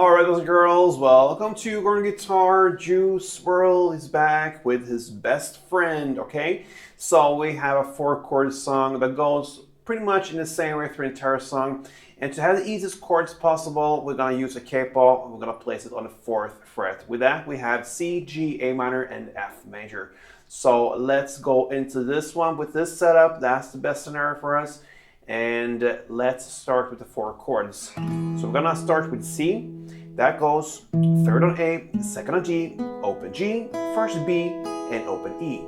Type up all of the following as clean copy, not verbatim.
Alright guys and girls, welcome to Learn Guitar. Juice WRLD is back with his best friend, okay? So we have a 4-chord song that goes pretty much in the same way through the entire song. And to have the easiest chords possible, we're going to use a K-ball and we're going to place it on the 4th fret. With that, we have C, G, A minor, and F major. So let's go into this one with this setup. That's the best scenario for us. And let's start with the 4 chords. So we're gonna start with C. That goes 3rd on A, 2nd on G, open G, 1st B, and open E.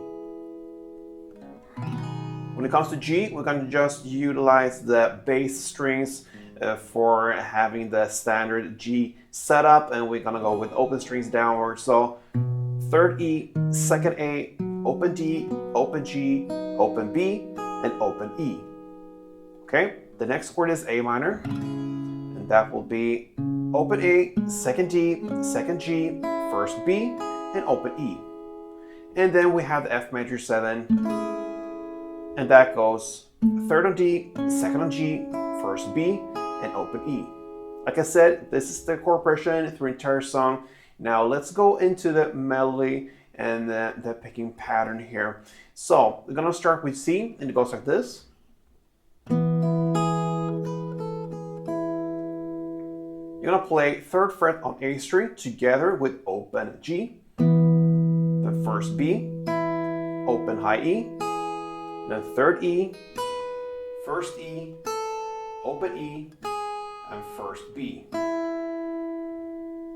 When it comes to G, we're gonna just utilize the bass strings for having the standard G setup, and we're gonna go with open strings downward. So 3rd E, 2nd A, open D, open G, open B, and open E. Okay, the next chord is A minor, and that will be open A, 2nd D, 2nd G, 1st B, and open E. And then we have the F major 7, and that goes 3rd on D, 2nd on G, 1st B, and open E. Like I said, this is the chord progression through the entire song. Now let's go into the melody and the picking pattern here. So we're gonna start with C, and it goes like this. You're gonna play 3rd fret on A string together with open G, the 1st B, open high E, then 3rd E, 1st E, open E, and 1st B.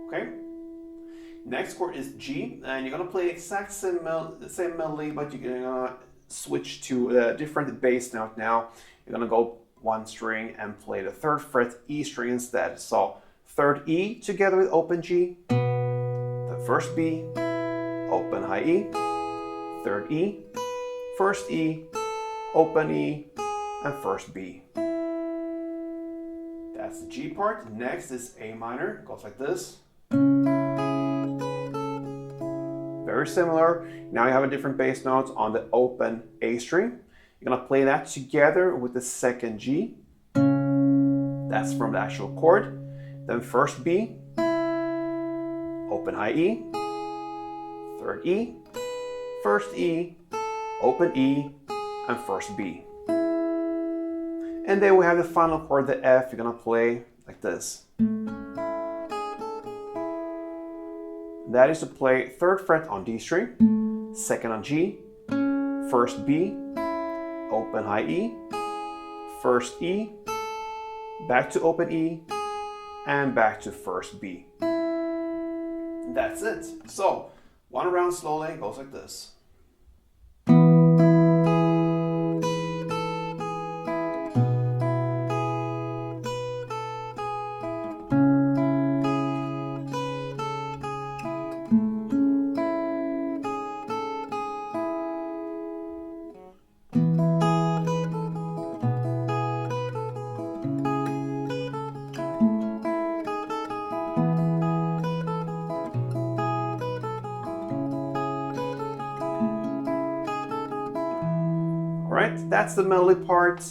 Okay? Next chord is G, and you're gonna play exact same melody, but you're gonna switch to a different bass note now. You're gonna go 1 string and play the 3rd fret E string instead. So 3rd E together with open G, the 1st B, open high E, 3rd E, 1st E, open E, and 1st B. That's the G part. Next is A minor. It goes like this. Very similar. Now you have a different bass notes on the open A string. You're gonna play that together with the 2nd G. That's from the actual chord. Then 1st B, open high E, 3rd E, 1st E, open E, and 1st B. And then we have the final chord, the F. You're gonna play like this. That is to play 3rd fret on D string, 2nd on G, 1st B, open high E, 1st E, back to open E, and back to 1st B. That's it. So, 1 round slowly goes like this. Alright, that's the melody part,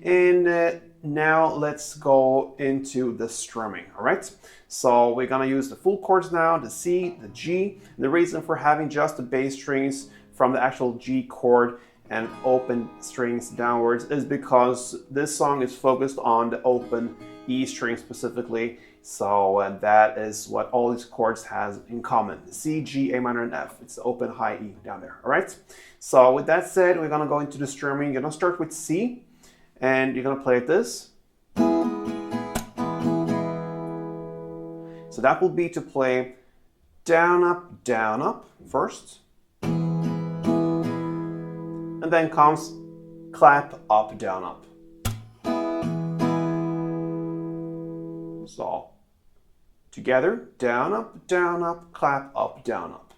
and now let's go into the strumming, alright? So we're gonna use the full chords now, the C, the G. And the reason for having just the bass strings from the actual G chord and open strings downwards is because this song is focused on the open E string specifically. So that is what all these chords has in common. C, G, A minor, and F. It's the open high E down there, all right? So with that said, we're gonna go into the strumming. You're gonna start with C, and you're gonna play it this. So that will be to play down, up first. And then comes clap, up, down, up. So together, down, up, clap, up, down, up.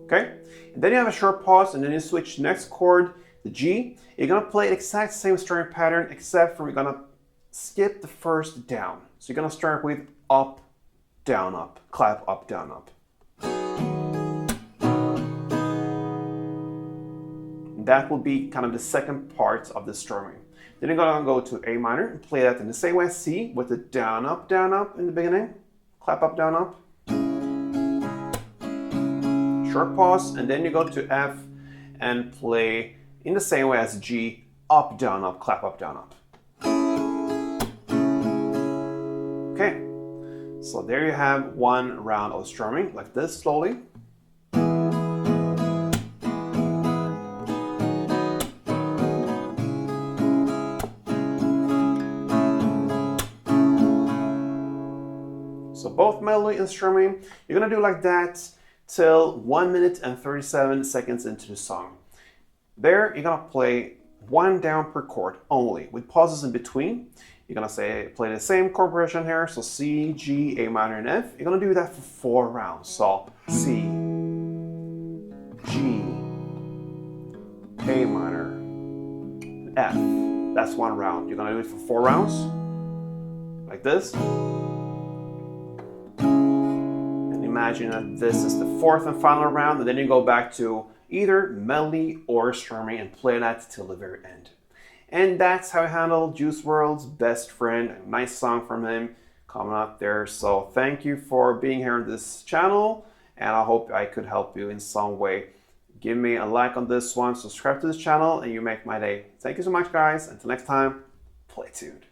Okay, and then you have a short pause, and then you switch to the next chord, the G. You're gonna play the exact same strumming pattern, except for you're gonna skip the 1st down. So you're gonna start with up, clap, up, down, up. That will be kind of the second part of the strumming. Then you're gonna go to A minor and play that in the same way as C with the down, up in the beginning. Clap up, down, up. Short pause, and then you go to F and play in the same way as G, up, clap up, down, up. Okay, so there you have one round of strumming, like this, slowly. So both melody and strumming, you're gonna do like that till 1 minute and 37 seconds into the song. There, you're gonna play one down per chord only, with pauses in between. You're gonna play the same chord progression here, so C, G, A minor, and F. You're gonna do that for 4 rounds. So C, G, A minor, F. That's 1 round. You're gonna do it for 4 rounds, like this. Imagine that this is the 4th and final round, and then you go back to either melody or strumming and play that till the very end. And that's how I handle Juice WRLD's Best Friend. A nice song from him coming up there. So thank you for being here on this channel, and I hope I could help you in some way. Give me a like on this one, subscribe to this channel, and you make my day. Thank you so much, guys. Until next time, play tuned.